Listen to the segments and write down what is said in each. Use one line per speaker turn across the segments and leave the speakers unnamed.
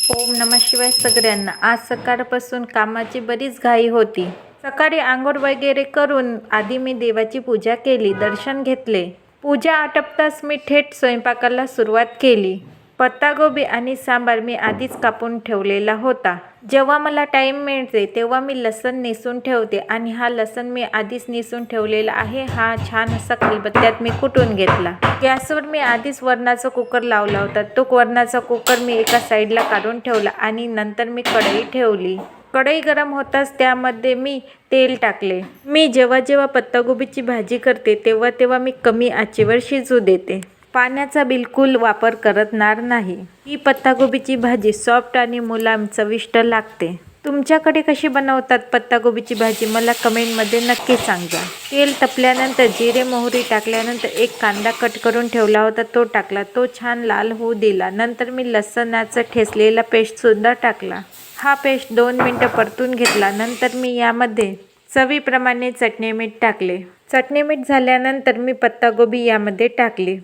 ओम नमः शिवाय सगळ्यांना. आज सकाळपासून कामाची बरीच घाई होती. सकाळी आंघोळ वगैरे करून आधी मी देवाची पूजा केली, दर्शन घेतले. पूजा आटपताच मी थेट स्वयंपाकाला सुरुवात केली. पत्तागोबी आणि सांबार मी आधीच कापून ठेवलेला होता. जेव्हा मला टाईम मिळते तेव्हा मी लसूण नेसून ठेवते आणि हा लसूण मी आधीच नेसून ठेवलेला आहे. हा छान असा खलबत्त्यात मी कुटून घेतला. गॅसवर मी आधीच वरणाचा कुकर लावला होता. तो वरणाचा कुकर मी एका साईडला काढून ठेवला आणि नंतर मी कढई ठेवली. कढई गरम होताच त्यामध्ये मी तेल टाकले. मी जेव्हा पत्तागोबीची भाजी करते तेव्हा मी कमी आचेवर शिजू देते. पाण्याचा बिलकुल वापर करणार नाही. ही पत्तागोबीची भाजी सॉफ्ट आणि मुलायम चविष्ट लागते. तुमच्याकडे कशी बनवतात पत्तागोबीची भाजी मला कमेंटमध्ये नक्की सांगा. तेल तपल्यानंतर जिरे मोहरी टाकल्यानंतर एक कांदा कट करून ठेवला होता तो टाकला. तो छान लाल होऊ दिला. नंतर मी लसणाचा ठेचलेला पेस्टसुद्धा टाकला. हा पेस्ट 2 मिनटं परतून घेतला. नंतर मी यामध्ये चवीप्रमाणे चटणी मीठ टाकले. चटणी मीठ झाल्यानंतर मी पत्तागोबी यामध्ये टाकली.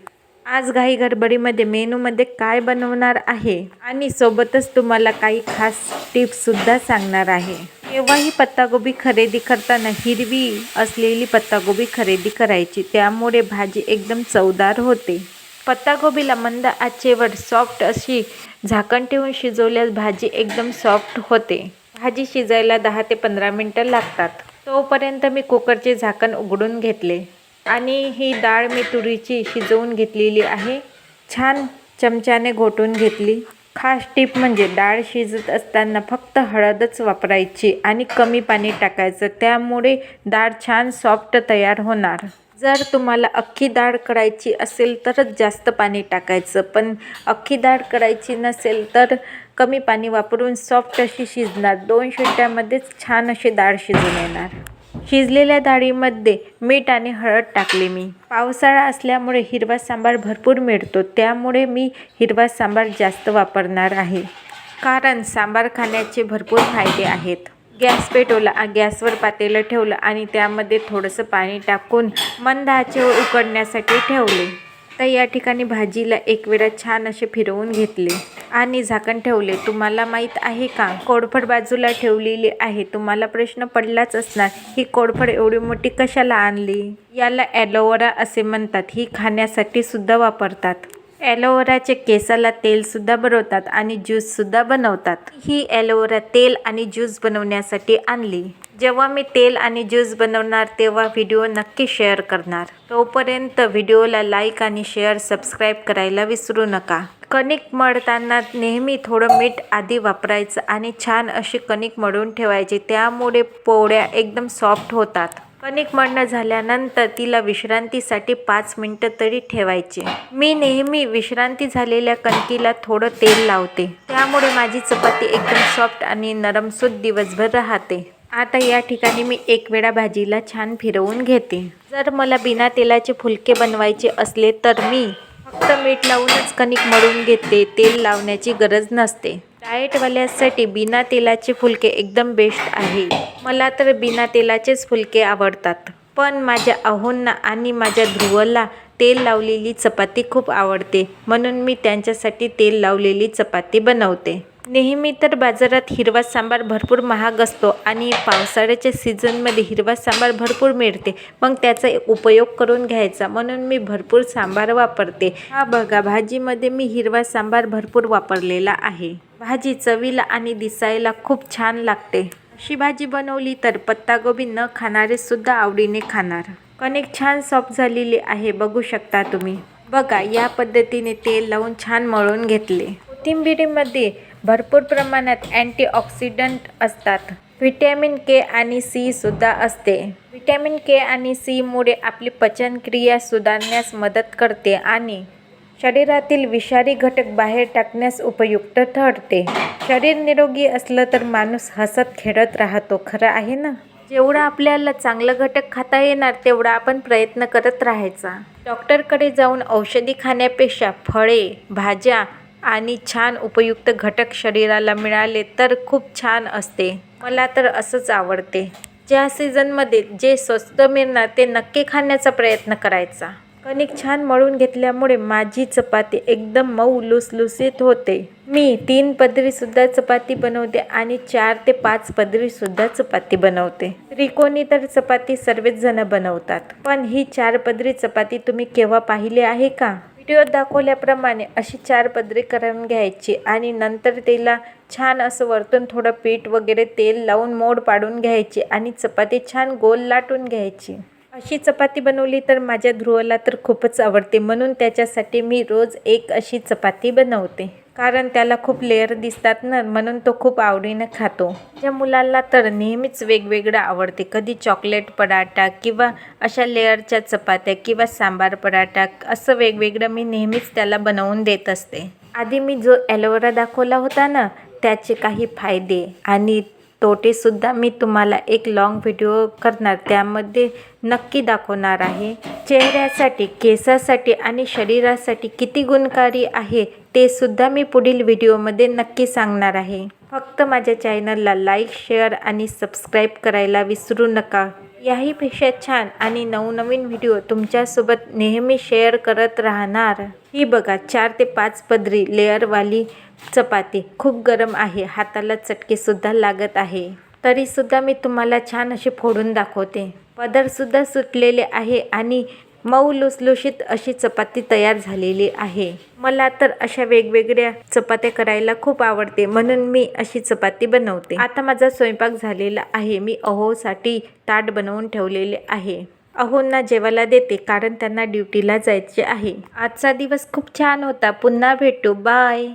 आज घाई गडबडीमध्ये मेनूमध्ये काय बनवणार आहे आणि सोबतच तुम्हाला काही खास टिप्ससुद्धा सांगणार आहे. केव्हाही पत्तागोबी खरेदी करताना हिरवी असलेली पत्तागोबी खरेदी करायची, त्यामुळे भाजी एकदम चवदार होते. पत्तागोबीला मंद आचेवर सॉफ्ट अशी झाकण ठेवून शिजवल्यास भाजी एकदम सॉफ्ट होते. भाजी शिजायला 10 ते 15 मिनटं लागतात. तोपर्यंत मी कुकरचे झाकण उघडून घेतले आणि ही डाळ मी तुरीची शिजवून घेतलेली आहे. छान चमच्याने घोटून घेतली. खास टीप म्हणजे डाळ शिजत असताना फक्त हळदच वापरायची आणि कमी पाणी टाकायचं, त्यामुळे डाळ छान सॉफ्ट तयार होणार. जर तुम्हाला अख्खी डाळ करायची असेल तरच जास्त पाणी टाकायचं, पण अख्खी डाळ करायची नसेल तर कमी पाणी वापरून सॉफ्ट अशी शिजणार. 2 शिट्ट्यामध्येच छान अशी डाळ शिजून येणार. शिजलेल्या डाळीमध्ये मीठ आणि हळद टाकले. मी पावसाळा असल्यामुळे हिरवा सांबार भरपूर मिळतो, त्यामुळे मी हिरवा सांबार जास्त वापरणार आहे, कारण सांबार खाण्याचे भरपूर फायदे आहेत. गॅस पेटवला. गॅसवर पातेलं ठेवलं आणि त्यामध्ये थोडंसं पाणी टाकून मंद आचेवर उकडण्यासाठी ठेवले. तर या ठिकाणी भाजीला एक वेळा छान असे फिरवून घेतले आणि झाकण ठेवले. तुम्हाला माहीत आहे का, कोरफड बाजूला ठेवलेली आहे. तुम्हाला प्रश्न पडलाच असणार, ही कोरफड एवढी मोठी कशाला आणली? याला ॲलोवेरा असे म्हणतात. ही खाण्यासाठी सुद्धा वापरतात. ॲलोवेराचे केसाला तेलसुद्धा बनवतात आणि ज्यूससुद्धा बनवतात. ही ॲलोवेरा तेल आणि ज्यूस बनवण्यासाठी आणली. जेव्हा मी तेल आणि ज्यूस बनवणार तेव्हा व्हिडिओ नक्की शेअर करणार. तोपर्यंत व्हिडिओला लाईक आणि शेअर सबस्क्राईब करायला विसरू नका. कणिक मळताना नेहमी थोडं मीठ आधी वापरायचं आणि छान अशी कणिक मळून ठेवायची, त्यामुळे पोळ्या एकदम सॉफ्ट होतात. कणिक मळणं झाल्यानंतर तिला विश्रांतीसाठी 5 मिनटं तरी ठेवायचे. मी नेहमी विश्रांती झालेल्या कणकीला थोडं तेल लावते, त्यामुळे माझी चपाती एकदम सॉफ्ट आणि नरमसूत दिवसभर राहते. आता या ठिकाणी मी एक वेळा भाजीला छान फिरवून घेते. जर मला बिना तेलाचे फुलके बनवायचे असले तर मी फक्त मीठ लावूनच कणिक मळून घेते. तेल लावण्याची गरज नसते. डाएटवाल्यासाठी बिना तेलाचे फुलके एकदम बेस्ट आहे. मला तर बिना तेलाचेच फुलके आवडतात, पण माझ्या अहोंना आणि माझ्या ध्रुवला तेल लावलेली चपाती खूप आवडते, म्हणून मी त्यांच्यासाठी तेल लावलेली चपाती बनवते. नेहमी तर बाजारात हिरवा सांबार भरपूर महाग असतो आणि पावसाळ्याच्या सीझनमध्ये हिरवा सांबार भरपूर मिळते, मग त्याचा उपयोग करून घ्यायचा, म्हणून मी भरपूर सांबार वापरते. हा बघा, भाजीमध्ये मी हिरवा सांबार भरपूर वापरलेला आहे. भाजी चवीला आणि दिसायला खूप छान लागते. अशी भाजी बनवली तर पत्तागोबी न खाणारे सुद्धा आवडीने खाणार. कणिक छान सॉफ्ट झालेली आहे, बघू शकता तुम्ही. बघा, या पद्धतीने तेल लावून छान मळून घेतले. कोथिंबिरीमध्ये भरपूर प्रमाणात अँटीऑक्सिडंट असतात. व्हिटॅमिन के आणि सी सुद्धा असते. व्हिटॅमिन के आणि सी मुळे आपली पचनक्रिया सुधारण्यास मदत करते आणि शरीरातील विषारी घटक बाहेर टाकण्यास उपयुक्त ठरते. शरीर निरोगी असलं तर माणूस हसत खेळत राहतो, खरं आहे ना? जेवढा आपल्याला चांगलं घटक खाता येणार तेवढा आपण प्रयत्न करत राहायचा. डॉक्टरकडे जाऊन औषधी खाण्यापेक्षा फळे, भाज्या आणि छान उपयुक्त घटक शरीराला मिळाले तर खूप छान असते. मला तर असंच आवडते. ज्या सीझनमध्ये जे स्वस्त मिळणार ते नक्की खाण्याचा प्रयत्न करायचा. कणिक छान मळून घेतल्यामुळे माझी चपाती एकदम मऊ लुसलुसीत होते. मी 3 पदरीसुद्धा चपाती बनवते आणि 4 ते 5 पदरीसुद्धा चपाती बनवते. त्रिकोणी तर चपाती सर्वच जण बनवतात, पण ही 4 पदरी चपाती तुम्ही केव्हा पाहिली आहे का? व्हिडिओत दाखवल्याप्रमाणे अशी 4 पदरी करून घ्यायची आणि नंतर तिला छान असं वरतून थोडं पीठ वगैरे तेल लावून मोड पाडून घ्यायची आणि चपाती छान गोल लाटून घ्यायची. अशी चपाती बनवली तर माझ्या ध्रुवला तर खूपच आवडते, म्हणून त्याच्यासाठी मी रोज एक अशी चपाती बनवते. कारण त्याला खूप लेअर दिसतात ना, म्हणून तो खूप आवडीनं खातो. माझ्या मुलाला तर नेहमीच वेगवेगळं आवडते. कधी चॉकलेट पराठा किंवा अशा लेअरच्या चपात्या किंवा सांबार पराठा, असं वेगवेगळं मी नेहमीच त्याला बनवून देत असते. आधी मी जो ॲलोवेरा दाखवला होता ना, त्याचे काही फायदे आणि तोटेसुद्धा मी तुम्हाला एक लॉंग व्हिडिओ करणार, त्यामध्ये नक्की दाखवणार आहे. चेहऱ्यासाठी, केसासाठी आणि शरीरासाठी किती गुणकारी आहे ते सुद्धा मी पुढील व्हिडिओमध्ये नक्की सांगणार आहे. फक्त माझ्या चॅनलला लाईक, शेअर आणि सबस्क्राईब करायला विसरू नका. याहीपेक्षा छान आणि नवनवीन व्हिडिओ तुमच्यासोबत नेहमी शेअर करत राहणार. ही बघा 4 ते 5 पदरी लेअरवाली चपाती खूप गरम आहे, हाताला चटकेसुद्धा लागत आहे. तरीसुद्धा मी तुम्हाला छान अशी फोडून दाखवते. पदरसुद्धा सुटलेले आहे आणि मऊ लुसलुशीत अशी चपाती तयार झालेली आहे. मला तर अशा वेगवेगळ्या चपात्या करायला खूप आवडते, म्हणून मी अशी चपाती बनवते. आता माझा स्वयंपाक झालेला आहे. मी अहोसाठी ताट बनवून ठेवलेले आहे. अहोंना जेवायला देते, कारण त्यांना ड्युटीला जायचे आहे. आजचा दिवस खूप छान होता. पुन्हा भेटू. बाय.